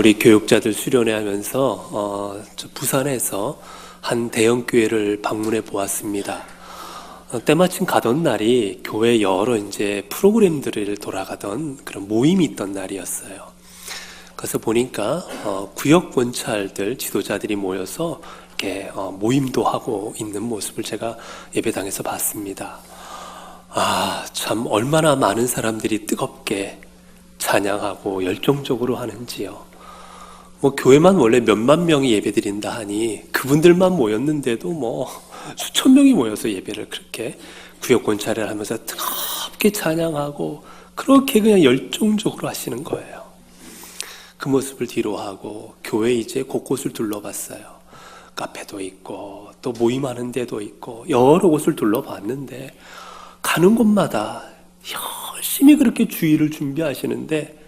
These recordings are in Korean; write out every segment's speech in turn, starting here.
우리 교육자들 수련회 하면서 저 부산에서 한 대형 교회를 방문해 보았습니다. 때마침 가던 날이 교회 여러 이제 프로그램들을 돌아가던 그런 모임이 있던 날이었어요. 그래서 보니까 구역 권찰들 지도자들이 모여서 이렇게 모임도 하고 있는 모습을 제가 예배당에서 봤습니다. 참 얼마나 많은 사람들이 뜨겁게 찬양하고 열정적으로 하는지요. 교회만 원래 몇만 명이 예배드린다 하니 그분들만 모였는데도 수천 명이 모여서 예배를 그렇게 구역 권찰을 하면서 뜨겁게 찬양하고 그렇게 그냥 열정적으로 하시는 거예요. 그 모습을 뒤로하고 교회 이제 곳곳을 둘러봤어요. 카페도 있고 또 모임하는 데도 있고 여러 곳을 둘러봤는데 가는 곳마다 열심히 그렇게 주의를 준비하시는데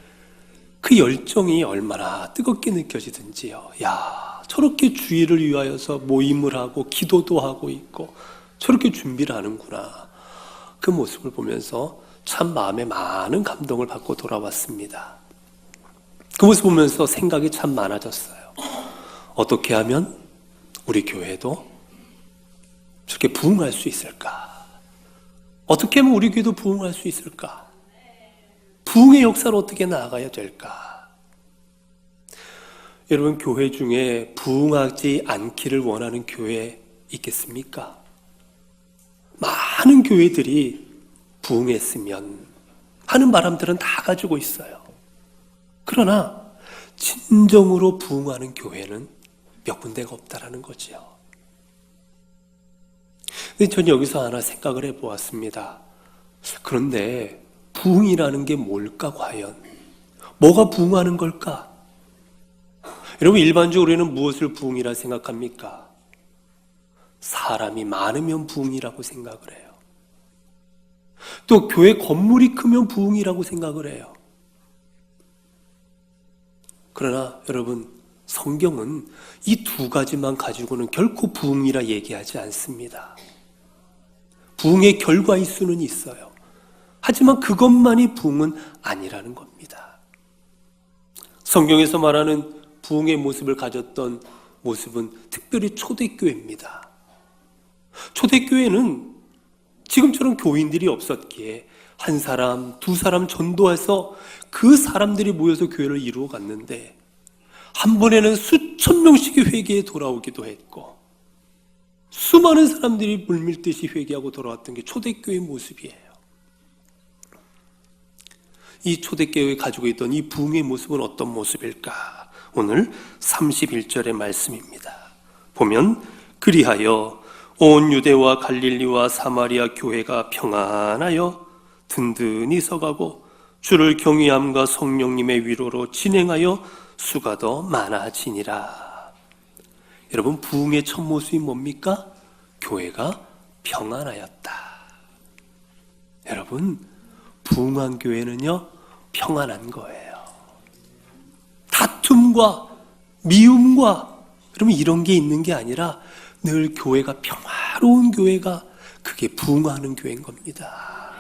그 열정이 얼마나 뜨겁게 느껴지든지요. 저렇게 주의를 위하여서 모임을 하고 기도도 하고 있고 저렇게 준비를 하는구나. 그 모습을 보면서 참 마음에 많은 감동을 받고 돌아왔습니다. 그 모습 보면서 생각이 참 많아졌어요. 어떻게 하면 우리 교회도 저렇게 부흥할 수 있을까? 어떻게 하면 우리 교회도 부흥할 수 있을까? 부흥의 역사를 어떻게 나아가야 될까? 여러분, 교회 중에 부흥하지 않기를 원하는 교회 있겠습니까? 많은 교회들이 부흥했으면 하는 바람들은 다 가지고 있어요. 그러나 진정으로 부흥하는 교회는 몇 군데가 없다라는 거지요. 근데 전 여기서 하나 생각을 해보았습니다. 그런데 부흥이라는 게 뭘까 과연? 뭐가 부흥하는 걸까? 여러분, 일반적으로 우리는 무엇을 부흥이라 생각합니까? 사람이 많으면 부흥이라고 생각을 해요. 또 교회 건물이 크면 부흥이라고 생각을 해요. 그러나 여러분, 성경은 이 두 가지만 가지고는 결코 부흥이라 얘기하지 않습니다. 부흥의 결과일 수는 있어요. 하지만 그것만이 부흥은 아니라는 겁니다. 성경에서 말하는 부흥의 모습을 가졌던 모습은 특별히 초대교회입니다. 초대교회는 지금처럼 교인들이 없었기에 한 사람, 두 사람 전도해서 그 사람들이 모여서 교회를 이루어 갔는데 한 번에는 수천 명씩이 회개에 돌아오기도 했고 수많은 사람들이 물밀듯이 회개하고 돌아왔던 게 초대교회의 모습이에요. 이 초대교회가 가지고 있던 이 부흥의 모습은 어떤 모습일까? 오늘 31절의 말씀입니다. 보면 그리하여 온 유대와 갈릴리와 사마리아 교회가 평안하여 든든히 서가고 주를 경외함과 성령님의 위로로 진행하여 수가 더 많아지니라. 여러분, 부흥의 첫 모습이 뭡니까? 교회가 평안하였다. 여러분, 부흥한 교회는요, 평안한 거예요. 다툼과 미움과 여러분 이런 게 있는 게 아니라 늘 교회가 평화로운 교회가 그게 부흥하는 교회인 겁니다.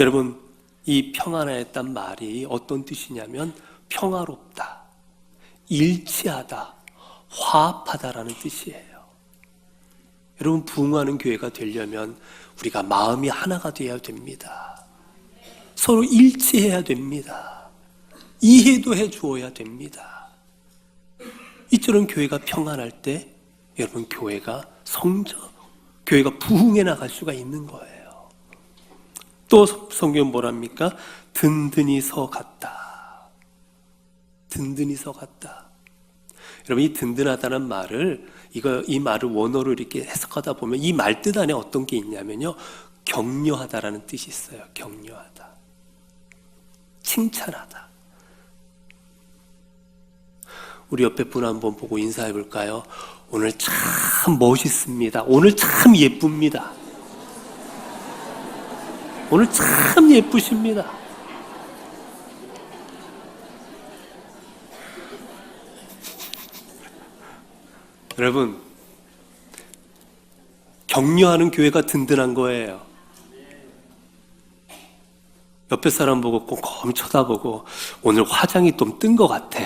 여러분, 이 평안하였단 말이 어떤 뜻이냐면 평화롭다, 일치하다, 화합하다라는 뜻이에요. 여러분, 부흥하는 교회가 되려면 우리가 마음이 하나가 되어야 됩니다. 서로 일치해야 됩니다. 이해도 해주어야 됩니다. 이처럼 교회가 평안할 때 여러분, 교회가 교회가 부흥해 나갈 수가 있는 거예요. 또 성경 뭐랍니까? 든든히 서갔다. 든든히 서갔다. 여러분, 이 든든하다는 말을 이 말을 원어로 이렇게 해석하다 보면 이 말 뜻 안에 어떤 게 있냐면요, 격려하다라는 뜻이 있어요. 격려하다, 칭찬하다. 우리 옆에 분 한번 보고 인사해 볼까요? 오늘 참 멋있습니다. 오늘 참 예쁩니다. 오늘 참 예쁘십니다. 여러분, 격려하는 교회가 든든한 거예요. 옆에 사람 보고 꼼꼼히 쳐다보고 오늘 화장이 좀 뜬 것 같아.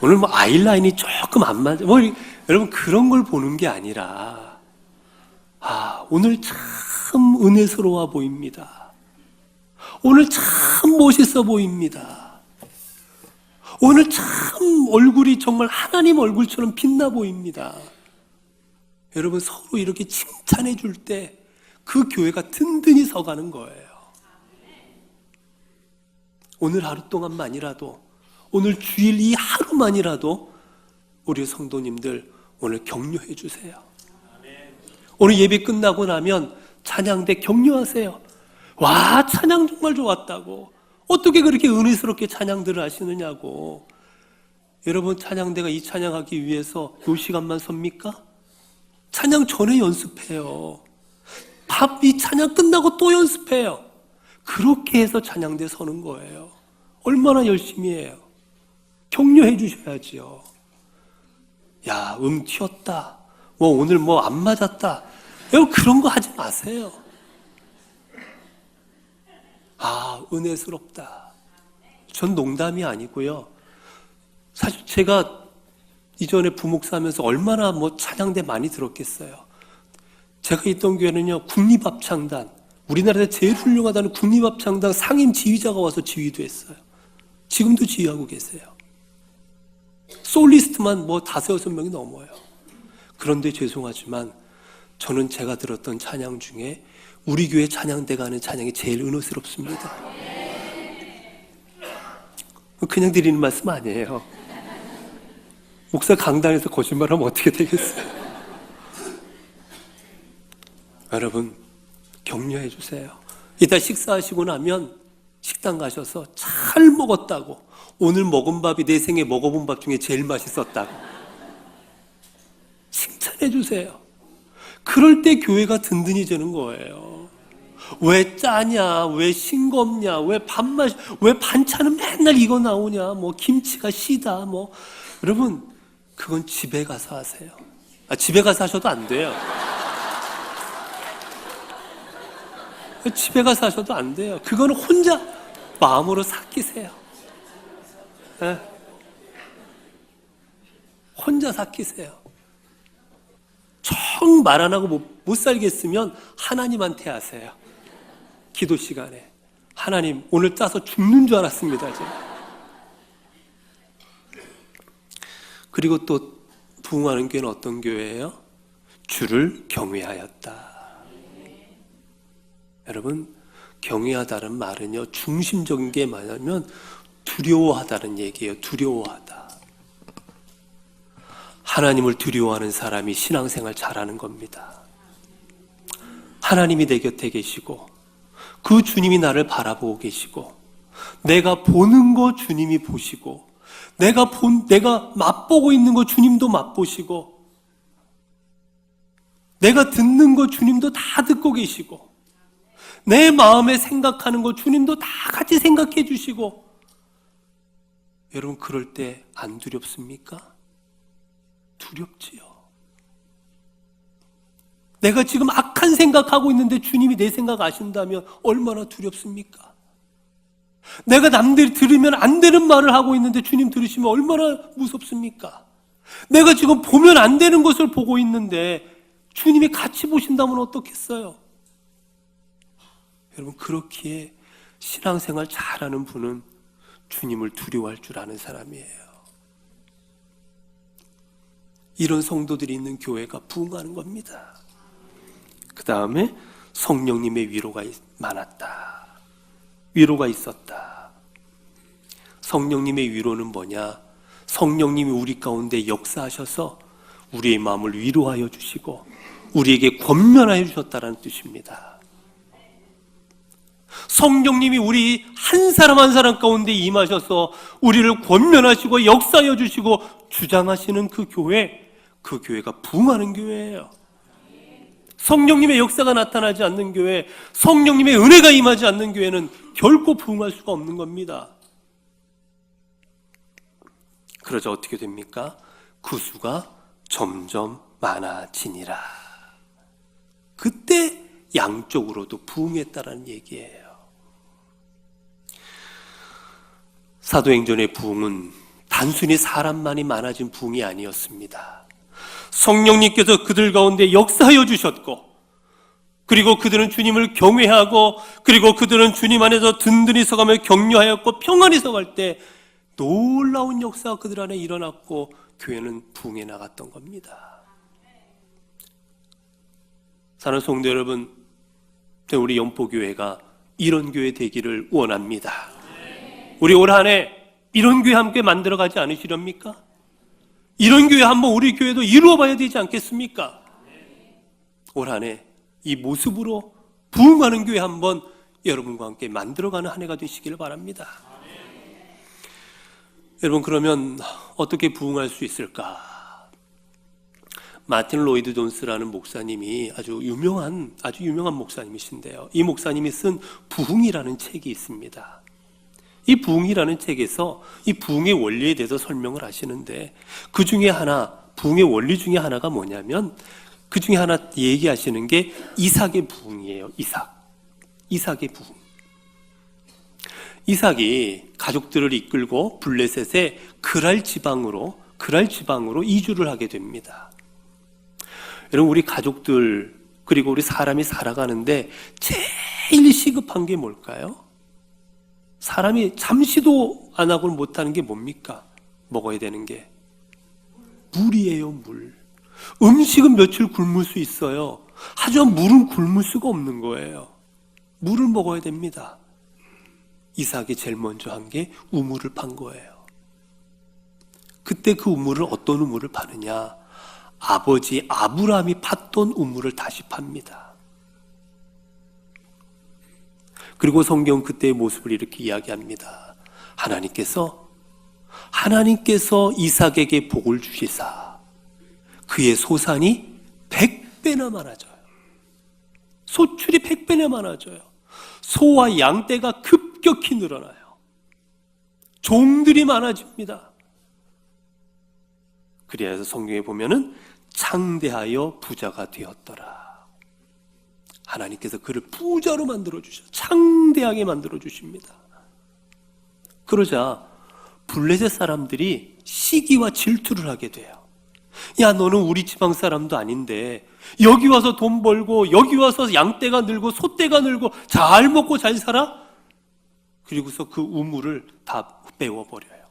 오늘 아이라인이 조금 안 맞아. 여러분 그런 걸 보는 게 아니라 오늘 참 은혜스러워 보입니다. 오늘 참 멋있어 보입니다. 오늘 참 얼굴이 정말 하나님 얼굴처럼 빛나 보입니다. 여러분 서로 이렇게 칭찬해 줄 때 그 교회가 든든히 서가는 거예요. 오늘 하루 동안만이라도, 오늘 주일 이 하루만이라도 우리 성도님들 오늘 격려해 주세요. 오늘 예배 끝나고 나면 찬양대 격려하세요. 와, 찬양 정말 좋았다고. 어떻게 그렇게 은혜스럽게 찬양들을 하시느냐고. 여러분 찬양대가 이 찬양하기 위해서 이 시간만 섭니까? 찬양 전에 연습해요. 이 찬양 끝나고 또 연습해요. 그렇게 해서 찬양대 서는 거예요. 얼마나 열심히 해요. 격려해 주셔야지요. 야, 튀었다. 오늘 안 맞았다. 여러분 그런 거 하지 마세요. 은혜스럽다. 전 농담이 아니고요. 사실 제가 이전에 부목사 하면서 얼마나 찬양대 많이 들었겠어요. 제가 있던 교회는요, 국립합창단, 우리나라에서 제일 훌륭하다는 국립합창단 상임 지휘자가 와서 지휘도 했어요. 지금도 지휘하고 계세요. 솔리스트만 5-6명이 넘어요. 그런데 죄송하지만 저는 제가 들었던 찬양 중에 우리 교회 찬양대가 하는 찬양이 제일 은혜스럽습니다. 그냥 드리는 말씀 아니에요. 목사 강단에서 거짓말하면 어떻게 되겠어요? 여러분 격려해 주세요. 이따 식사하시고 나면 식당 가셔서 잘 먹었다고, 오늘 먹은 밥이 내 생에 먹어본 밥 중에 제일 맛있었다고 칭찬해 주세요. 그럴 때 교회가 든든히 되는 거예요. 왜 짜냐, 왜 싱겁냐, 왜 반찬은 맨날 이거 나오냐, 김치가 시다, 여러분 그건 집에 가서 하세요. 집에 가서 하셔도 안 돼요. 집에 가서 하셔도 안 돼요. 그거는 혼자 마음으로 삭히세요. 혼자 삭히세요. 정 말 안 하고 못 살겠으면 하나님한테 하세요. 기도 시간에. 하나님, 오늘 짜서 죽는 줄 알았습니다. 제가. 그리고 또 부흥하는 교회는 어떤 교회예요? 주를 경외하였다. 여러분, 경외하다는 말은요, 중심적인 게 뭐냐면 두려워하다는 얘기예요. 두려워하다. 하나님을 두려워하는 사람이 신앙생활 잘하는 겁니다. 하나님이 내 곁에 계시고 그 주님이 나를 바라보고 계시고 내가 보는 거 주님이 보시고 내가 맛보고 있는 거 주님도 맛보시고 내가 듣는 거 주님도 다 듣고 계시고 내 마음에 생각하는 거 주님도 다 같이 생각해 주시고, 여러분 그럴 때 안 두렵습니까? 두렵지요. 내가 지금 악한 생각하고 있는데 주님이 내 생각 아신다면 얼마나 두렵습니까? 내가 남들이 들으면 안 되는 말을 하고 있는데 주님 들으시면 얼마나 무섭습니까? 내가 지금 보면 안 되는 것을 보고 있는데 주님이 같이 보신다면 어떻겠어요? 여러분 그렇기에 신앙생활 잘하는 분은 주님을 두려워할 줄 아는 사람이에요. 이런 성도들이 있는 교회가 부흥하는 겁니다. 그 다음에 성령님의 위로가 많았다. 위로가 있었다. 성령님의 위로는 뭐냐? 성령님이 우리 가운데 역사하셔서 우리의 마음을 위로하여 주시고 우리에게 권면하여 주셨다는 뜻입니다. 성령님이 우리 한 사람 한 사람 가운데 임하셔서 우리를 권면하시고 역사하여 주시고 주장하시는 그 교회가 부흥하는 교회예요. 성령님의 역사가 나타나지 않는 교회, 성령님의 은혜가 임하지 않는 교회는 결코 부흥할 수가 없는 겁니다. 그러자 어떻게 됩니까? 그 수가 점점 많아지니라. 그때 양쪽으로도 부흥했다라는 얘기예요. 사도행전의 부흥은 단순히 사람만이 많아진 부흥이 아니었습니다. 성령님께서 그들 가운데 역사하여 주셨고, 그리고 그들은 주님을 경외하고, 그리고 그들은 주님 안에서 든든히 서가며 격려하였고 평안히 서갈 때 놀라운 역사가 그들 안에 일어났고 교회는 부흥해 나갔던 겁니다. 사랑하는 성도 여러분, 우리 영포교회가 이런 교회 되기를 원합니다. 우리 올 한 해 이런 교회 함께 만들어가지 않으시렵니까? 이런 교회 한번 우리 교회도 이루어봐야 되지 않겠습니까? 올 한 해 이 모습으로 부흥하는 교회 한번 여러분과 함께 만들어가는 한 해가 되시기를 바랍니다. 여러분, 그러면 어떻게 부흥할 수 있을까? 마틴 로이드 존스라는 목사님이 아주 유명한 목사님이신데요. 이 목사님이 쓴 부흥이라는 책이 있습니다. 이 부흥이라는 책에서 이 부흥의 원리에 대해서 설명을 하시는데, 그 중에 하나, 부흥의 원리 중에 하나가 뭐냐면, 그 중에 하나 얘기하시는 게 이삭의 부흥이에요. 이삭의 부흥. 이삭이 가족들을 이끌고 블레셋의 그랄 지방으로 이주를 하게 됩니다. 여러분, 우리 가족들 그리고 우리 사람이 살아가는데 제일 시급한 게 뭘까요? 사람이 잠시도 안 하고는 못하는 게 뭡니까? 먹어야 되는 게 물이에요. 물. 음식은 며칠 굶을 수 있어요. 하지만 물은 굶을 수가 없는 거예요. 물을 먹어야 됩니다. 이삭이 제일 먼저 한 게 우물을 판 거예요. 그때 그 우물을, 어떤 우물을 파느냐? 아버지 아브라함이 팠던 우물을 다시 팝니다. 그리고 성경 그때의 모습을 이렇게 이야기합니다. 하나님께서 이삭에게 복을 주시사 그의 소산이 100배나 많아져요. 소출이 100배나 많아져요. 소와 양떼가 급격히 늘어나요. 종들이 많아집니다. 그래서 성경에 보면은 창대하여 부자가 되었더라. 하나님께서 그를 부자로 만들어주셔. 창대하게 만들어주십니다. 그러자 블레셋 사람들이 시기와 질투를 하게 돼요. 야, 너는 우리 지방 사람도 아닌데 여기 와서 돈 벌고 여기 와서 양떼가 늘고 소떼가 늘고 잘 먹고 잘 살아? 그리고서 그 우물을 다 메워버려요.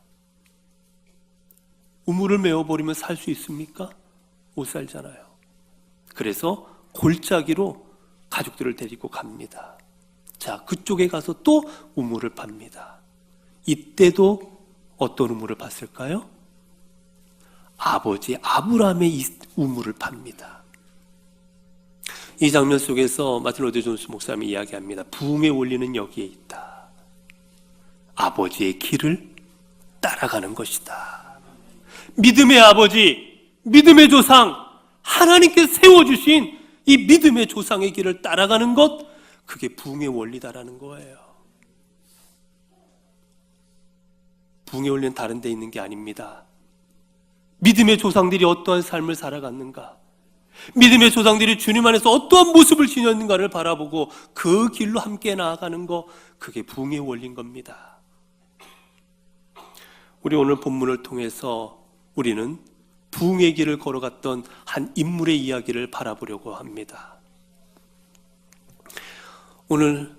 우물을 메워버리면 살 수 있습니까? 못 살잖아요. 그래서 골짜기로 가족들을 데리고 갑니다. 자, 그쪽에 가서 또 우물을 팝니다. 이때도 어떤 우물을 팠을까요? 아버지 아브라함의 우물을 팝니다. 이 장면 속에서 마틴 로이드 존스 목사님이 이야기합니다. 부흥의 원리는 여기에 있다. 아버지의 길을 따라가는 것이다. 믿음의 아버지, 믿음의 조상, 하나님께서 세워주신 이 믿음의 조상의 길을 따라가는 것, 그게 부흥의 원리다라는 거예요. 부흥의 원리는 다른 데 있는 게 아닙니다. 믿음의 조상들이 어떠한 삶을 살아갔는가, 믿음의 조상들이 주님 안에서 어떠한 모습을 지녔는가를 바라보고 그 길로 함께 나아가는 것, 그게 부흥의 원리인 겁니다. 우리 오늘 본문을 통해서 우리는 부흥의 길을 걸어갔던 한 인물의 이야기를 바라보려고 합니다. 오늘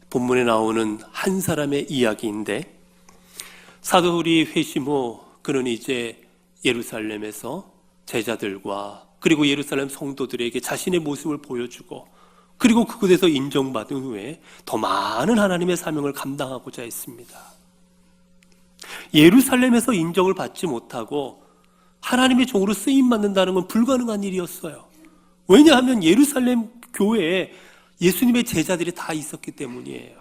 본문에 나오는 한 사람의 이야기인데, 사도들이 회심 후 그는 이제 예루살렘에서 제자들과 그리고 예루살렘 성도들에게 자신의 모습을 보여주고, 그리고 그곳에서 인정받은 후에 더 많은 하나님의 사명을 감당하고자 했습니다. 예루살렘에서 인정을 받지 못하고 하나님의 종으로 쓰임받는다는 건 불가능한 일이었어요. 왜냐하면 예루살렘 교회에 예수님의 제자들이 다 있었기 때문이에요.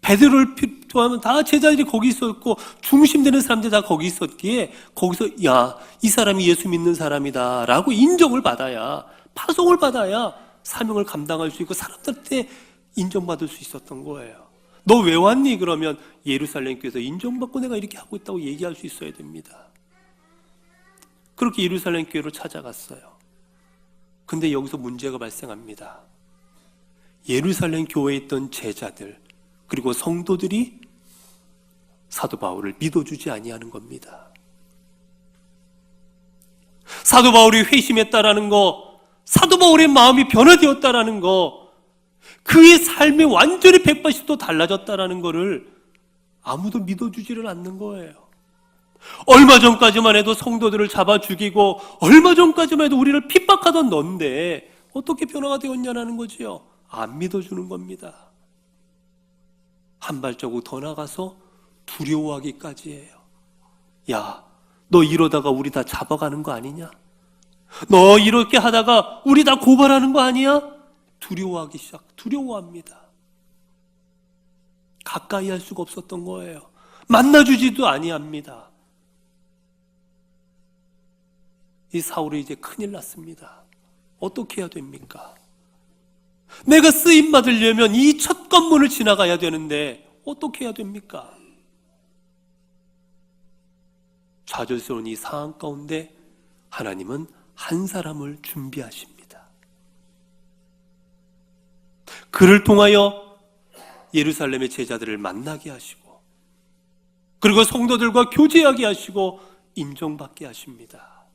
베드로를 포함하면 다 제자들이 거기 있었고 중심되는 사람들이 다 거기 있었기에, 거기서 야, 이 사람이 예수 믿는 사람이다 라고 인정을 받아야, 파송을 받아야 사명을 감당할 수 있고 사람들한테 인정받을 수 있었던 거예요. 너 왜 왔니? 그러면 예루살렘 교회에서 인정받고 내가 이렇게 하고 있다고 얘기할 수 있어야 됩니다. 그렇게 예루살렘 교회로 찾아갔어요. 근데 여기서 문제가 발생합니다. 예루살렘 교회에 있던 제자들 그리고 성도들이 사도 바울을 믿어주지 아니하는 겁니다. 사도 바울이 회심했다라는 거, 사도 바울의 마음이 변화되었다라는 거, 그의 삶이 완전히 180도 달라졌다라는 거를 아무도 믿어주지를 않는 거예요. 얼마 전까지만 해도 성도들을 잡아 죽이고 얼마 전까지만 해도 우리를 핍박하던 넌데 어떻게 변화가 되었냐는 거지요. 안 믿어주는 겁니다. 한 발자국 더 나가서 두려워하기까지 해요. 야, 너 이러다가 우리 다 잡아가는 거 아니냐? 너 이렇게 하다가 우리 다 고발하는 거 아니야? 두려워합니다. 가까이 할 수가 없었던 거예요. 만나주지도 아니합니다. 이 사울이 이제 큰일 났습니다. 어떻게 해야 됩니까? 내가 쓰임 받으려면 이 첫 관문을 지나가야 되는데 어떻게 해야 됩니까? 좌절스러운 이 상황 가운데 하나님은 한 사람을 준비하십니다. 그를 통하여 예루살렘의 제자들을 만나게 하시고 그리고 성도들과 교제하게 하시고 인정받게 하십니다.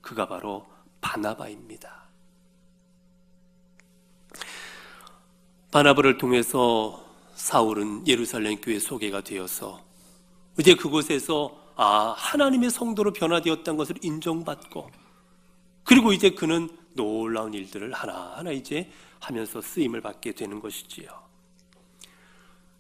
그가 바로 바나바입니다. 바나바를 통해서 사울은 예루살렘 교회 소개가 되어서 이제 그곳에서 하나님의 성도로 변화되었다는 것을 인정받고 그리고 이제 그는 놀라운 일들을 하나하나 이제 하면서 쓰임을 받게 되는 것이지요.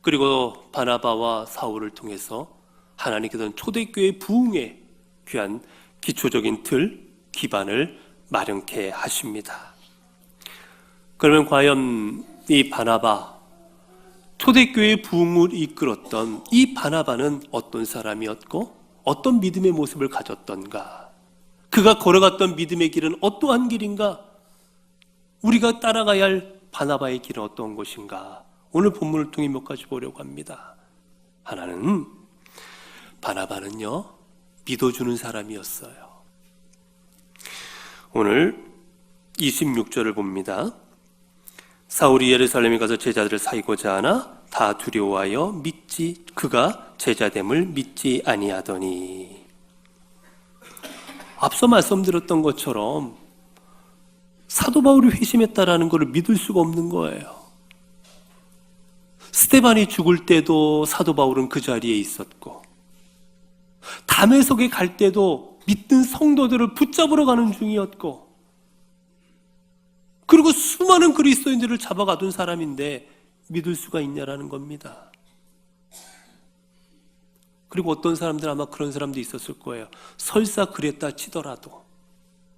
그리고 바나바와 사울을 통해서 하나님께서는 초대교회 부흥의 귀한 기초적인 틀, 기반을 마련케 하십니다. 그러면 과연 이 바나바, 초대교회 부흥을 이끌었던 이 바나바는 어떤 사람이었고 어떤 믿음의 모습을 가졌던가? 그가 걸어갔던 믿음의 길은 어떠한 길인가? 우리가 따라가야 할 바나바의 길은 어떤 것인가? 오늘 본문을 통해 몇 가지 보려고 합니다. 하나는 바나바는요, 믿어주는 사람이었어요. 오늘 26절을 봅니다. 사울이 예루살렘에 가서 제자들을 사이고자 하나 다 두려워하여 그가 제자됨을 믿지 아니하더니. 앞서 말씀드렸던 것처럼 사도 바울이 회심했다라는 것을 믿을 수가 없는 거예요. 스데반이 죽을 때도 사도 바울은 그 자리에 있었고 다메섹에 갈 때도 믿는 성도들을 붙잡으러 가는 중이었고 그리고 수많은 그리스도인들을 잡아가둔 사람인데 믿을 수가 있냐라는 겁니다. 그리고 어떤 사람들 아마 그런 사람도 있었을 거예요. 설사 그랬다 치더라도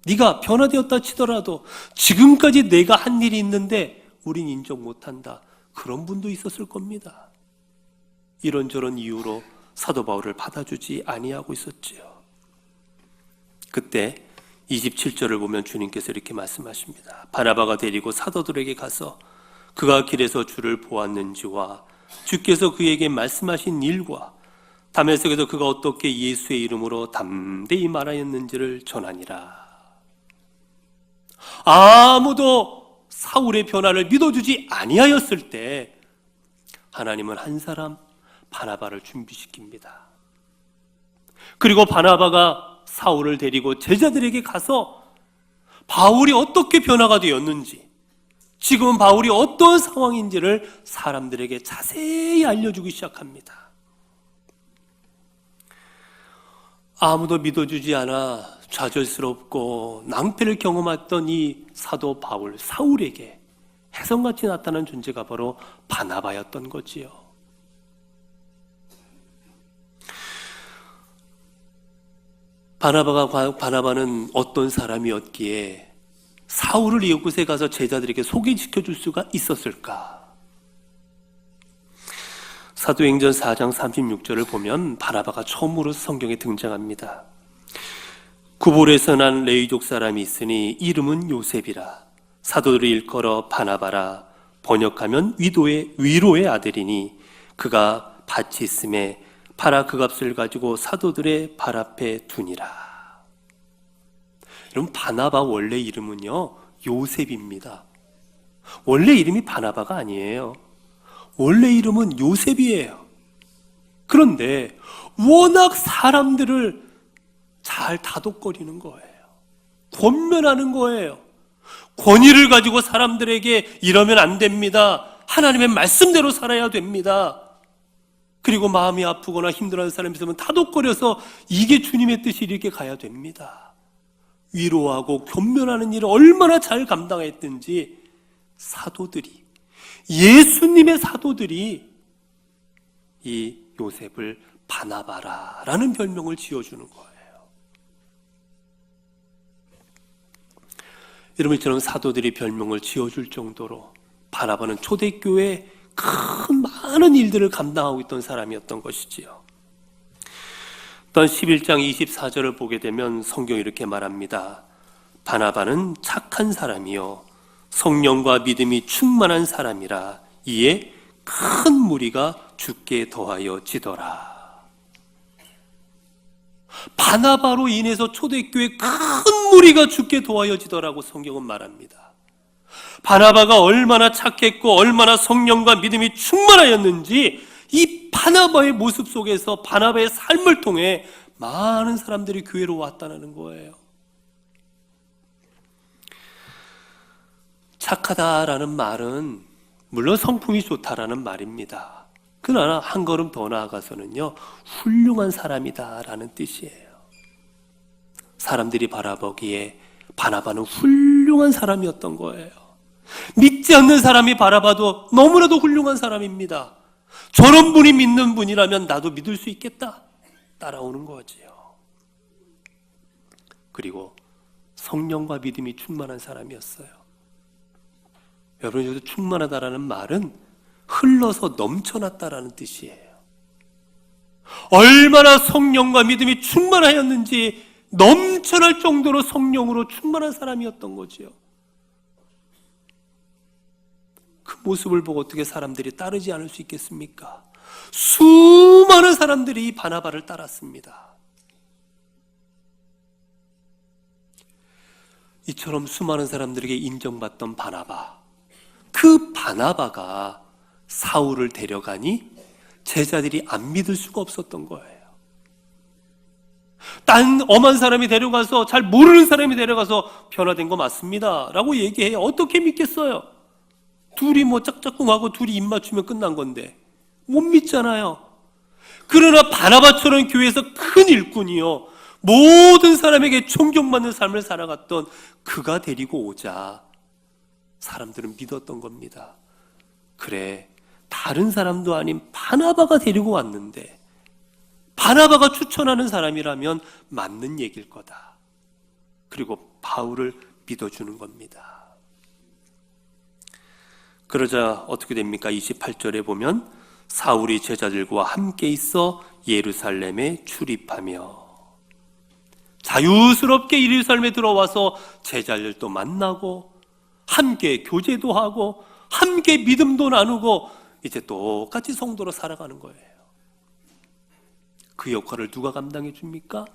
네가 변화되었다 치더라도 지금까지 내가 한 일이 있는데 우린 인정 못한다. 그런 분도 있었을 겁니다. 이런저런 이유로 사도 바울을 받아주지 아니하고 있었지요. 그때 27절을 보면 주님께서 이렇게 말씀하십니다. 바나바가 데리고 사도들에게 가서 그가 길에서 주를 보았는지와 주께서 그에게 말씀하신 일과 다메섹에서 그가 어떻게 예수의 이름으로 담대히 말하였는지를 전하니라. 아무도 사울의 변화를 믿어주지 아니하였을 때 하나님은 한 사람 바나바를 준비시킵니다. 그리고 바나바가 사울을 데리고 제자들에게 가서 바울이 어떻게 변화가 되었는지, 지금 바울이 어떤 상황인지를 사람들에게 자세히 알려주기 시작합니다. 아무도 믿어주지 않아 좌절스럽고 낭패를 경험했던 이 사도 바울, 사울에게 혜성같이 나타난 존재가 바로 바나바였던 거지요. 바나바는 어떤 사람이었기에 사울을 이곳에 가서 제자들에게 소개시켜 줄 수가 있었을까? 사도행전 4장 36절을 보면 바나바가 처음으로 성경에 등장합니다. 구볼에서 난 레위족 사람이 있으니 이름은 요셉이라. 사도들이 일컬어 바나바라. 번역하면 위로의 아들이니 그가 밭이 있음에 팔아 그 값을 가지고 사도들의 발 앞에 두니라. 여러분, 바나바 원래 이름은요 요셉입니다. 원래 이름이 바나바가 아니에요. 원래 이름은 요셉이에요. 그런데 워낙 사람들을 잘 다독거리는 거예요. 권면하는 거예요. 권위를 가지고 사람들에게 이러면 안 됩니다. 하나님의 말씀대로 살아야 됩니다. 그리고 마음이 아프거나 힘들어하는 사람이 있으면 다독거려서 이게 주님의 뜻이 이렇게 가야 됩니다. 위로하고 권면하는 일을 얼마나 잘 감당했든지 사도들이, 예수님의 사도들이 이 요셉을 바나바라라는 별명을 지어주는 거예요. 여러분처럼 사도들이 별명을 지어줄 정도로 바나바는 초대교회에 큰 많은 일들을 감당하고 있던 사람이었던 것이지요. 또한 11장 24절을 보게 되면 성경이 이렇게 말합니다. 바나바는 착한 사람이요 성령과 믿음이 충만한 사람이라 이에 큰 무리가 주께 더하여 지더라. 바나바로 인해서 초대교회 큰 무리가 주께 더하여 지더라고 성경은 말합니다. 바나바가 얼마나 착했고 얼마나 성령과 믿음이 충만하였는지 이 바나바의 모습 속에서 바나바의 삶을 통해 많은 사람들이 교회로 왔다는 거예요. 착하다라는 말은 물론 성품이 좋다라는 말입니다. 그러나 한 걸음 더 나아가서는요, 훌륭한 사람이다라는 뜻이에요. 사람들이 바라보기에 바나바는 훌륭한 사람이었던 거예요. 믿지 않는 사람이 바라봐도 너무나도 훌륭한 사람입니다. 저런 분이 믿는 분이라면 나도 믿을 수 있겠다. 따라오는 거지요. 그리고 성령과 믿음이 충만한 사람이었어요. 여러분, 여기서 충만하다라는 말은 흘러서 넘쳐났다라는 뜻이에요. 얼마나 성령과 믿음이 충만하였는지 넘쳐날 정도로 성령으로 충만한 사람이었던 거지요. 그 모습을 보고 어떻게 사람들이 따르지 않을 수 있겠습니까? 수많은 사람들이 이 바나바를 따랐습니다. 이처럼 수많은 사람들에게 인정받던 바나바, 그 바나바가 사울을 데려가니 제자들이 안 믿을 수가 없었던 거예요. 딴 엄한 사람이 데려가서, 잘 모르는 사람이 데려가서 변화된 거 맞습니다 라고 얘기해요. 어떻게 믿겠어요? 둘이 뭐 짝짝꿍하고 둘이 입 맞추면 끝난 건데 못 믿잖아요. 그러나 바나바처럼 교회에서 큰 일꾼이요, 모든 사람에게 존경받는 삶을 살아갔던 그가 데리고 오자 사람들은 믿었던 겁니다. 그래, 다른 사람도 아닌 바나바가 데리고 왔는데 바나바가 추천하는 사람이라면 맞는 얘기일 거다. 그리고 바울을 믿어주는 겁니다. 그러자 어떻게 됩니까? 28절에 보면 사울이 제자들과 함께 있어 예루살렘에 출입하며, 자유스럽게 예루살렘에 들어와서 제자들도 만나고 함께 교제도 하고 함께 믿음도 나누고 이제 똑같이 성도로 살아가는 거예요. 그 역할을 누가 감당해 줍니까?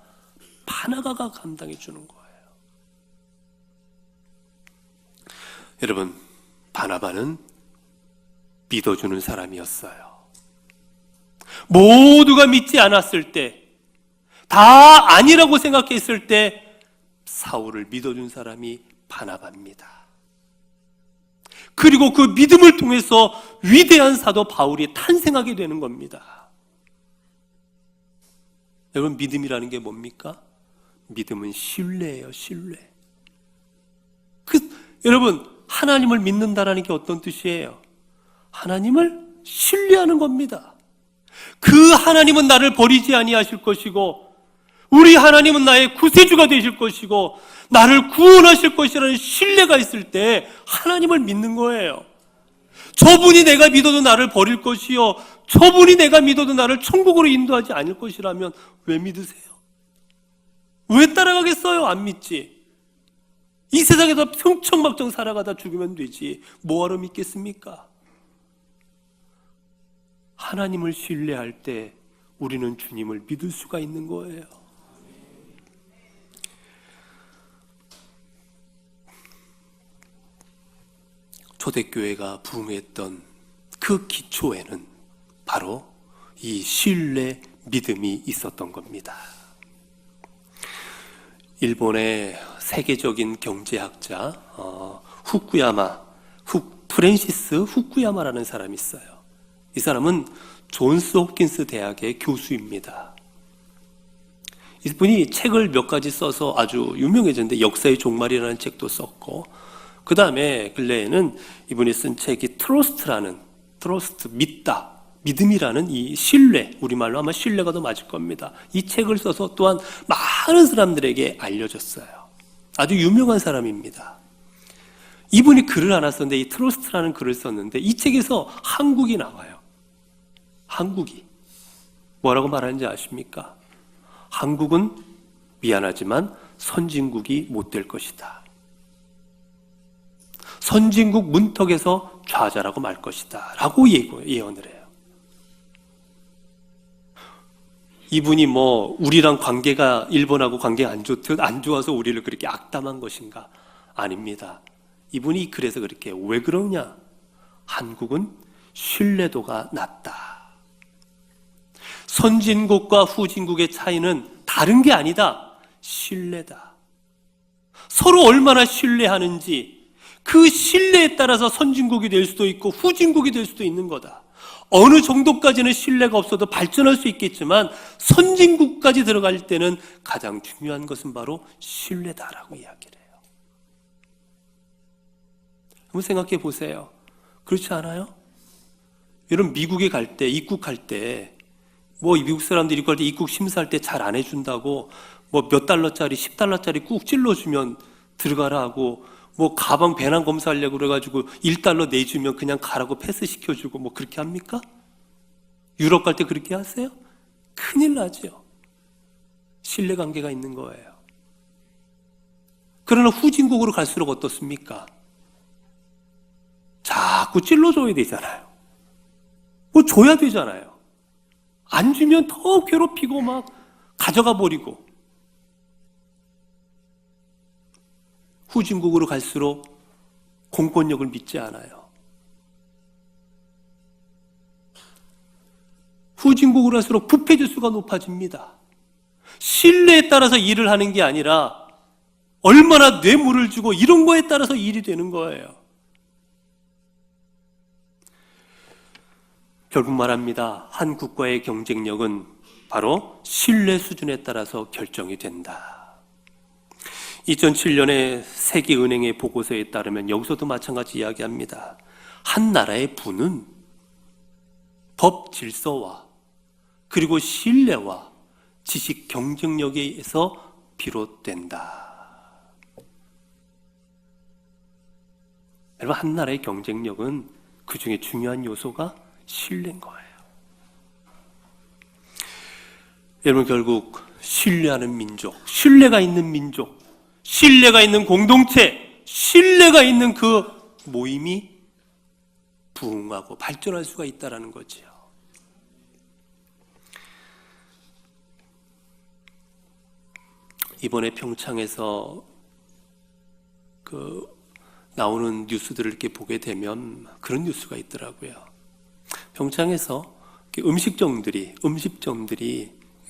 바나바가 감당해 주는 거예요. 여러분, 바나바는 믿어주는 사람이었어요. 모두가 믿지 않았을 때, 다 아니라고 생각했을 때 사울을 믿어준 사람이 바나바입니다. 그리고 그 믿음을 통해서 위대한 사도 바울이 탄생하게 되는 겁니다. 여러분, 믿음이라는 게 뭡니까? 믿음은 신뢰예요, 신뢰. 여러분, 하나님을 믿는다라는 게 어떤 뜻이에요? 하나님을 신뢰하는 겁니다. 그 하나님은 나를 버리지 아니하실 것이고, 우리 하나님은 나의 구세주가 되실 것이고 나를 구원하실 것이라는 신뢰가 있을 때 하나님을 믿는 거예요. 저분이 내가 믿어도 나를 버릴 것이요, 저분이 내가 믿어도 나를 천국으로 인도하지 않을 것이라면 왜 믿으세요? 왜 따라가겠어요? 안 믿지. 이 세상에서 평청막청 살아가다 죽으면 되지 뭐하러 믿겠습니까? 하나님을 신뢰할 때 우리는 주님을 믿을 수가 있는 거예요. 초대교회가 부흥했던 그 기초에는 바로 이 신뢰 믿음이 있었던 겁니다. 일본의 세계적인 경제학자 프랜시스 후쿠야마라는 사람이 있어요. 이 사람은 존스 홉킨스 대학의 교수입니다. 이분이 책을 몇 가지 써서 아주 유명해졌는데 역사의 종말이라는 책도 썼고, 그 다음에 근래에는 이분이 쓴 책이 트러스트, 믿다, 믿음이라는 이 신뢰, 우리말로 아마 신뢰가 더 맞을 겁니다. 이 책을 써서 또한 많은 사람들에게 알려졌어요. 아주 유명한 사람입니다. 이분이 글을 하나 썼는데, 이 트러스트라는 글을 썼는데, 이 책에서 한국이 나와요. 한국이 뭐라고 말하는지 아십니까? 한국은 미안하지만 선진국이 못 될 것이다. 선진국 문턱에서 좌절하고 말 것이다 라고 예언을 해요. 이분이 우리랑 관계가, 일본하고 관계가 안 좋듯 안 좋아서 우리를 그렇게 악담한 것인가? 아닙니다. 이분이 그래서 그렇게, 왜 그러냐? 한국은 신뢰도가 낮다. 선진국과 후진국의 차이는 다른 게 아니다. 신뢰다. 서로 얼마나 신뢰하는지, 그 신뢰에 따라서 선진국이 될 수도 있고 후진국이 될 수도 있는 거다. 어느 정도까지는 신뢰가 없어도 발전할 수 있겠지만 선진국까지 들어갈 때는 가장 중요한 것은 바로 신뢰다라고 이야기를 해요. 한번 생각해 보세요. 그렇지 않아요? 여러분, 미국에 갈 때, 입국할 때 미국 사람들이 입국할 때 입국 심사할 때 잘 안 해준다고 몇 달러짜리 10달러짜리 꾹 찔러주면 들어가라 하고, 가방 배낭 검사하려고 그래가지고 1달러 내주면 그냥 가라고 패스시켜주고 그렇게 합니까? 유럽 갈 때 그렇게 하세요? 큰일 나죠. 신뢰관계가 있는 거예요. 그러나 후진국으로 갈수록 어떻습니까? 자꾸 찔러줘야 되잖아요. 줘야 되잖아요. 안 주면 더 괴롭히고 가져가 버리고. 후진국으로 갈수록 공권력을 믿지 않아요. 후진국으로 갈수록 부패지수가 높아집니다. 신뢰에 따라서 일을 하는 게 아니라 얼마나 뇌물을 주고 이런 거에 따라서 일이 되는 거예요. 결국 말합니다. 한 국가의 경쟁력은 바로 신뢰 수준에 따라서 결정이 된다. 2007년에 세계은행의 보고서에 따르면 여기서도 마찬가지 이야기합니다. 한 나라의 부는 법 질서와 그리고 신뢰와 지식 경쟁력에서 비롯된다. 여러분, 한 나라의 경쟁력은 그 중에 중요한 요소가 신뢰인 거예요. 여러분, 결국 신뢰하는 민족, 신뢰가 있는 민족, 신뢰가 있는 공동체, 신뢰가 있는 그 모임이 부흥하고 발전할 수가 있다는 거죠. 이번에 평창에서 나오는 뉴스들을 이렇게 보게 되면 그런 뉴스가 있더라고요. 평창에서 음식점들이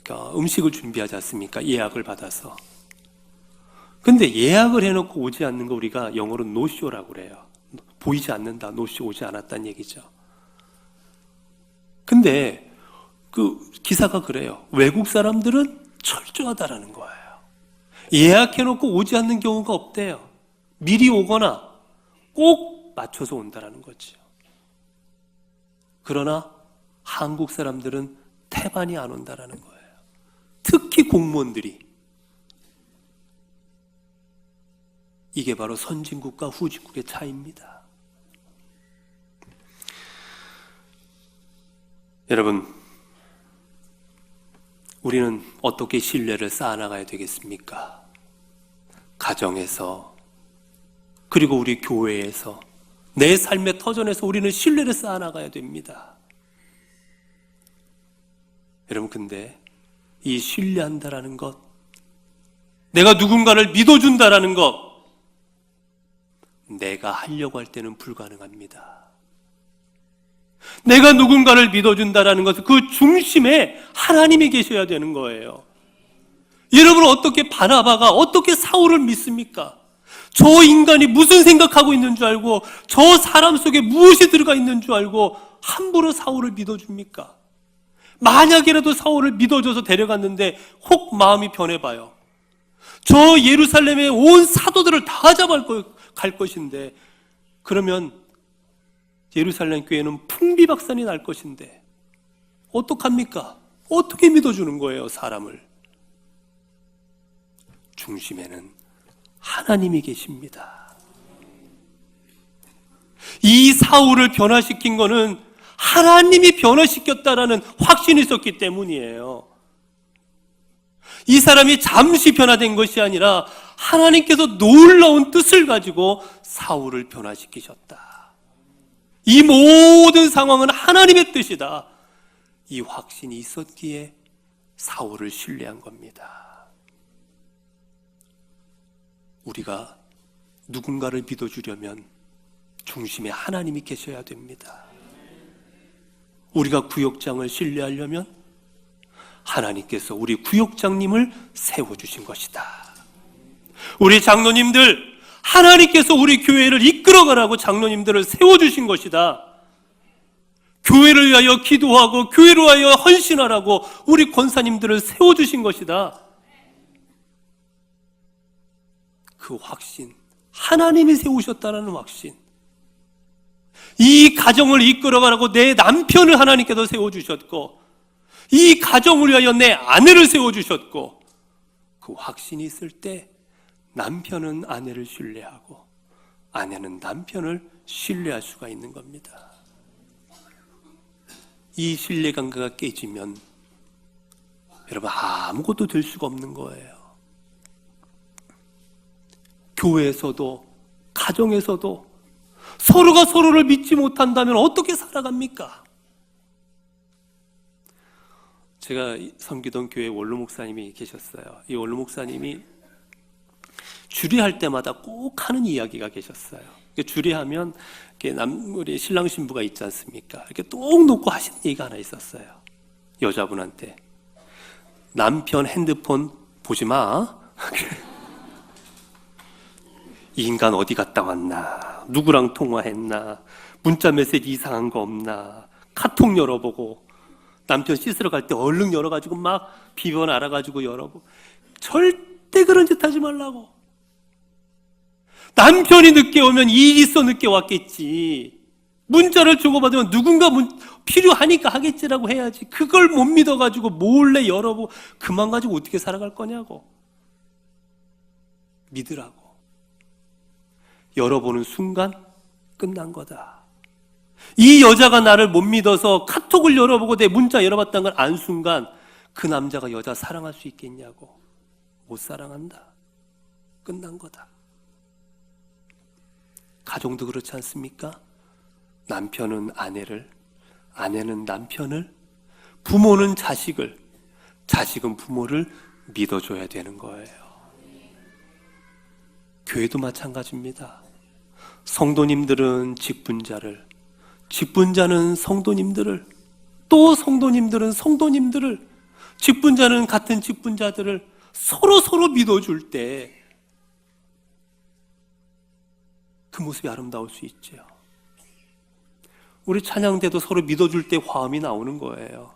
그러니까 음식을 준비하지 않습니까? 예약을 받아서. 근데 예약을 해놓고 오지 않는 거 우리가 영어로 노쇼라고 그래요. 보이지 않는다, 노쇼, 오지 않았다는 얘기죠. 근데 그 기사가 그래요. 외국 사람들은 철저하다라는 거예요. 예약해놓고 오지 않는 경우가 없대요. 미리 오거나 꼭 맞춰서 온다라는 거죠. 그러나 한국 사람들은 태반이 안 온다라는 거예요. 특히 공무원들이. 이게 바로 선진국과 후진국의 차이입니다. 여러분, 우리는 어떻게 신뢰를 쌓아나가야 되겠습니까? 가정에서, 그리고 우리 교회에서, 내 삶의 터전에서 우리는 신뢰를 쌓아나가야 됩니다. 여러분, 근데 이 신뢰한다라는 것, 내가 누군가를 믿어준다라는 것, 내가 하려고 할 때는 불가능합니다. 내가 누군가를 믿어준다라는 것은 그 중심에 하나님이 계셔야 되는 거예요. 여러분은 어떻게 바나바가 어떻게 사울을 믿습니까? 저 인간이 무슨 생각하고 있는 줄 알고, 저 사람 속에 무엇이 들어가 있는 줄 알고 함부로 사울을 믿어줍니까? 만약이라도 사울을 믿어줘서 데려갔는데 혹 마음이 변해봐요. 저 예루살렘의 온 사도들을 다 잡아갈 것인데, 그러면 예루살렘 교회는 풍비박산이 날 것인데 어떡합니까? 어떻게 믿어주는 거예요, 사람을? 중심에는 하나님이 계십니다. 이 사울을 변화시킨 거는 하나님이 변화시켰다라는 확신이 있었기 때문이에요. 이 사람이 잠시 변화된 것이 아니라 하나님께서 놀라운 뜻을 가지고 사울을 변화시키셨다. 이 모든 상황은 하나님의 뜻이다. 이 확신이 있었기에 사울을 신뢰한 겁니다. 우리가 누군가를 믿어주려면 중심에 하나님이 계셔야 됩니다. 우리가 구역장을 신뢰하려면 하나님께서 우리 구역장님을 세워주신 것이다. 우리 장로님들, 하나님께서 우리 교회를 이끌어가라고 장로님들을 세워주신 것이다. 교회를 위하여 기도하고 교회를 위하여 헌신하라고 우리 권사님들을 세워주신 것이다. 그 확신, 하나님이 세우셨다는 확신. 이 가정을 이끌어가라고 내 남편을 하나님께서 세워주셨고, 이 가정을 위하여 내 아내를 세워주셨고, 그 확신이 있을 때 남편은 아내를 신뢰하고 아내는 남편을 신뢰할 수가 있는 겁니다. 이 신뢰관계가 깨지면 여러분 아무것도 될 수가 없는 거예요. 교회에서도 가정에서도 서로가 서로를 믿지 못한다면 어떻게 살아갑니까? 제가 섬기던 교회 원로 목사님이 계셨어요. 이 원로 목사님이 주례할 때마다 꼭 하는 이야기가 계셨어요. 주례하면 우리 신랑 신부가 있지 않습니까? 이렇게 똑 놓고 하시는 얘기가 하나 있었어요. 여자분한테 남편 핸드폰 보지 마. 이 인간 어디 갔다 왔나? 누구랑 통화했나? 문자 메시지 이상한 거 없나? 카톡 열어보고, 남편 씻으러 갈 때 얼른 열어가지고 막 비번 알아가지고 열어보고. 절대 그런 짓 하지 말라고. 남편이 늦게 오면 일 있어 늦게 왔겠지. 문자를 주고받으면 누군가 필요하니까 하겠지라고 해야지. 그걸 못 믿어가지고 몰래 열어보고 그만 가지고 어떻게 살아갈 거냐고. 믿으라고. 열어보는 순간 끝난 거다. 이 여자가 나를 못 믿어서 카톡을 열어보고 내 문자 열어봤다는 걸 안 순간 그 남자가 여자 사랑할 수 있겠냐고. 못 사랑한다. 끝난 거다. 가정도 그렇지 않습니까? 남편은 아내를, 아내는 남편을, 부모는 자식을, 자식은 부모를 믿어줘야 되는 거예요. 교회도 마찬가지입니다. 성도님들은 직분자를, 직분자는 성도님들을, 또 성도님들은 성도님들을, 직분자는 같은 직분자들을 서로 믿어줄 때 그 모습이 아름다울 수 있죠. 우리 찬양대도 서로 믿어줄 때 화음이 나오는 거예요.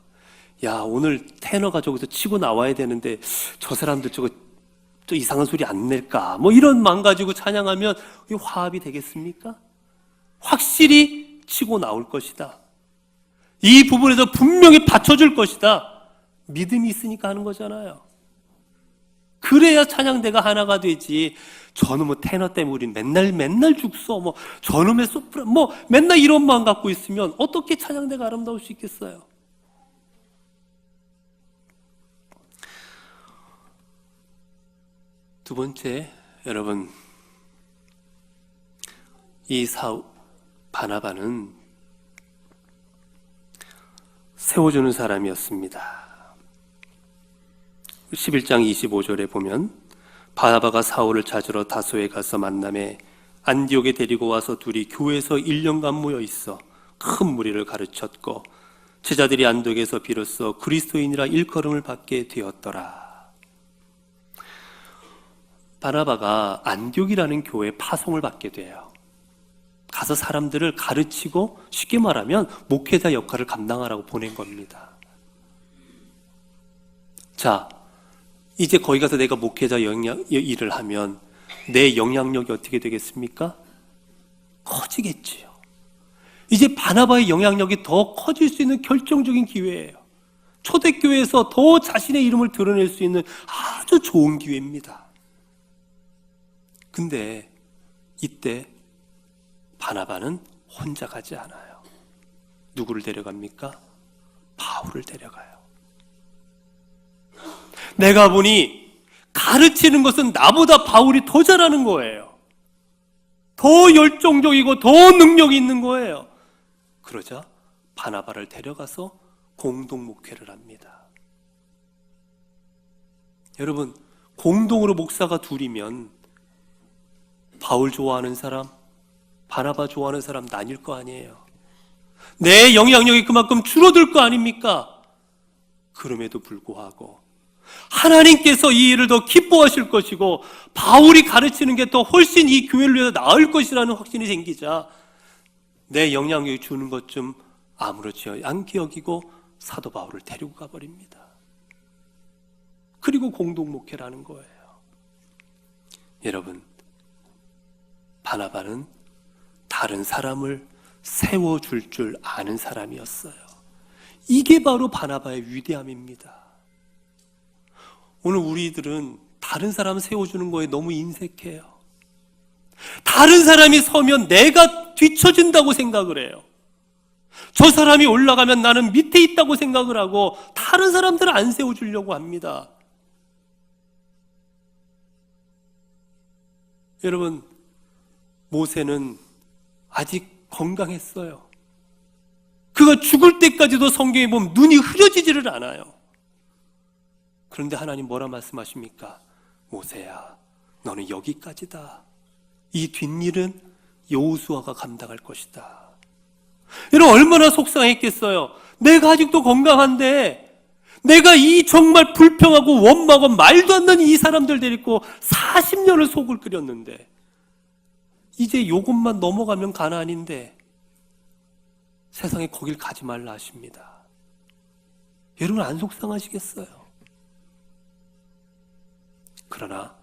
야, 오늘 테너가 저기서 치고 나와야 되는데 저 사람들 저거 또 이상한 소리 안 낼까? 뭐 이런 마음 가지고 찬양하면 이게 화합이 되겠습니까? 확실히 치고 나올 것이다. 이 부분에서 분명히 받쳐줄 것이다. 믿음이 있으니까 하는 거잖아요. 그래야 찬양대가 하나가 되지. 저놈의 테너 때문에 우리 맨날 죽소. 뭐 저놈의 소프라 뭐 맨날 이런 마음 갖고 있으면 어떻게 찬양대가 아름다울 수 있겠어요? 두 번째, 여러분, 이 바나바는 세워주는 사람이었습니다. 11장 25절에 보면 바나바가 사울을 찾으러 다소에 가서 만남에 안디옥에 데리고 와서 둘이 교회에서 1년간 모여 있어 큰 무리를 가르쳤고 제자들이 안디옥에서 비로소 그리스도인이라 일컬음을 받게 되었더라. 바나바가 안디옥이라는 교회에 파송을 받게 돼요. 가서 사람들을 가르치고 쉽게 말하면 목회자 역할을 감당하라고 보낸 겁니다. 자, 이제 거기 가서 내가 목회자 일을 하면 내 영향력이 어떻게 되겠습니까? 커지겠지요. 이제 바나바의 영향력이 더 커질 수 있는 결정적인 기회예요. 초대교회에서 더 자신의 이름을 드러낼 수 있는 아주 좋은 기회입니다. 근데 이때 바나바는 혼자 가지 않아요. 누구를 데려갑니까? 바울을 데려가요. 내가 보니 가르치는 것은 나보다 바울이 더 잘하는 거예요. 더 열정적이고 더 능력이 있는 거예요. 그러자 바나바를 데려가서 공동 목회를 합니다. 여러분, 공동으로 목사가 둘이면 바울 좋아하는 사람, 바나바 좋아하는 사람 나뉠 거 아니에요. 내 영향력이 그만큼 줄어들 거 아닙니까? 그럼에도 불구하고 하나님께서 이 일을 더 기뻐하실 것이고 바울이 가르치는 게 더 훨씬 이 교회를 위해서 나을 것이라는 확신이 생기자 내 영향력이 주는 것 좀 아무렇지 않게 여기고 사도 바울을 데리고 가버립니다. 그리고 공동 목회를 하는 거예요. 여러분, 바나바는 다른 사람을 세워줄 줄 아는 사람이었어요. 이게 바로 바나바의 위대함입니다. 오늘 우리들은 다른 사람 세워주는 거에 너무 인색해요. 다른 사람이 서면 내가 뒤처진다고 생각을 해요. 저 사람이 올라가면 나는 밑에 있다고 생각을 하고 다른 사람들을 안 세워주려고 합니다. 여러분, 모세는 아직 건강했어요. 그가 죽을 때까지도 성경에 보면 눈이 흐려지지를 않아요. 그런데 하나님 뭐라 말씀하십니까? 모세야, 너는 여기까지다. 이 뒷일은 여호수아가 감당할 것이다. 여러분, 얼마나 속상했겠어요. 내가 아직도 건강한데 내가 이 정말 불평하고 원망하고 말도 안 되는 이 사람들 데리고 40년을 속을 끓였는데 이제 요것만 넘어가면 가나안인데 세상에 거길 가지 말라 하십니다. 여러분, 안 속상하시겠어요? 그러나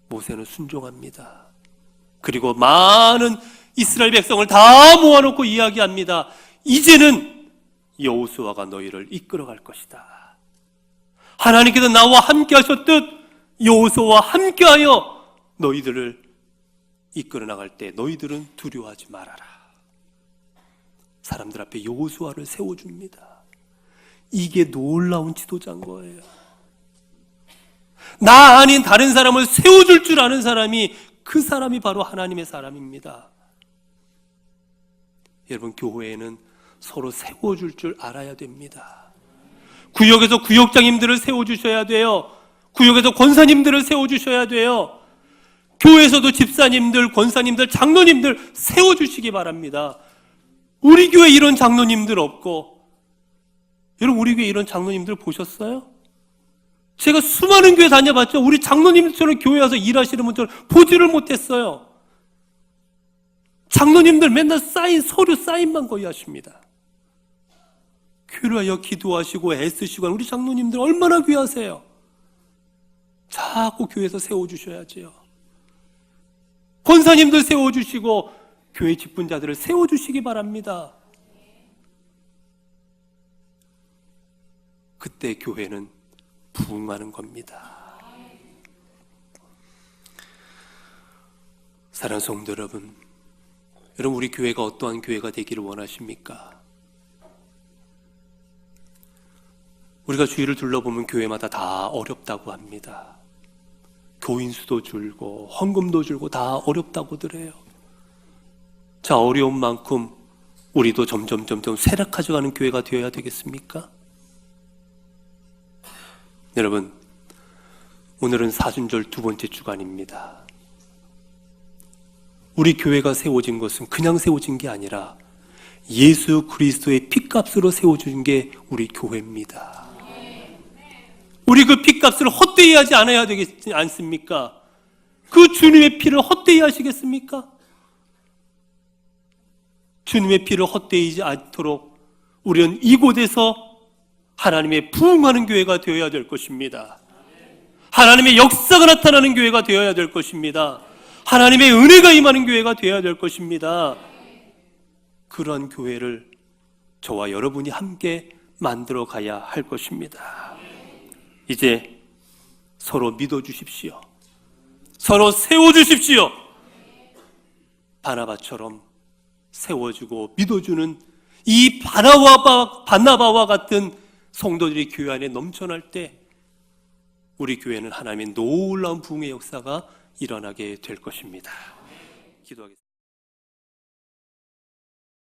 모세는 순종합니다. 그리고 많은 이스라엘 백성을 다 모아놓고 이야기합니다. 이제는 여호수아가 너희를 이끌어갈 것이다. 하나님께서 나와 함께 하셨듯 여호수아와 함께하여 너희들을 이끌어 나갈 때 너희들은 두려워하지 말아라. 사람들 앞에 여호수아를 세워줍니다. 이게 놀라운 지도자인 거예요. 나 아닌 다른 사람을 세워줄 줄 아는 사람이 그 사람이 바로 하나님의 사람입니다. 여러분, 교회에는 서로 세워줄 줄 알아야 됩니다. 구역에서 구역장님들을 세워주셔야 돼요. 구역에서 권사님들을 세워주셔야 돼요. 교회에서도 집사님들, 권사님들, 장로님들 세워주시기 바랍니다. 우리 교회 이런 장로님들 없고, 여러분, 우리 교회 이런 장로님들 보셨어요? 제가 수많은 교회 다녀봤죠. 우리 장로님들처럼 교회 와서 일하시는 분들 보지를 못했어요. 장로님들 맨날 서류 사인만 거의 하십니다. 교회를 위하여 기도하시고 애쓰시고 우리 장로님들 얼마나 귀하세요. 자꾸 교회에서 세워주셔야지요. 권사님들 세워주시고 교회 직분자들을 세워주시기 바랍니다. 그때 교회는 부흥하는 겁니다. 사랑하는 성도 여러분, 우리 교회가 어떠한 교회가 되기를 원하십니까? 우리가 주위를 둘러보면 교회마다 다 어렵다고 합니다. 교인 수도 줄고 헌금도 줄고 다 어렵다고들 해요. 자, 어려운 만큼 우리도 점점 쇠락해져가는 교회가 되어야 되겠습니까? 여러분, 오늘은 사순절 두 번째 주간입니다. 우리 교회가 세워진 것은 그냥 세워진 게 아니라 예수 그리스도의 핏값으로 세워진 게 우리 교회입니다. 우리 그 핏값을 헛되이 하지 않아야 되겠지 않습니까? 그 주님의 피를 헛되이 하시겠습니까? 주님의 피를 헛되이지 않도록 우리는 이곳에서 하나님의 부흥하는 교회가 되어야 될 것입니다. 하나님의 역사가 나타나는 교회가 되어야 될 것입니다. 하나님의 은혜가 임하는 교회가 되어야 될 것입니다. 그러한 교회를 저와 여러분이 함께 만들어 가야 할 것입니다. 이제 서로 믿어주십시오. 서로 세워주십시오. 바나바처럼 세워주고 믿어주는 이 바나바와 같은 성도들이 교회 안에 넘쳐날 때 우리 교회는 하나님의 놀라운 부흥의 역사가 일어나게 될 것입니다. 기도하겠습니다.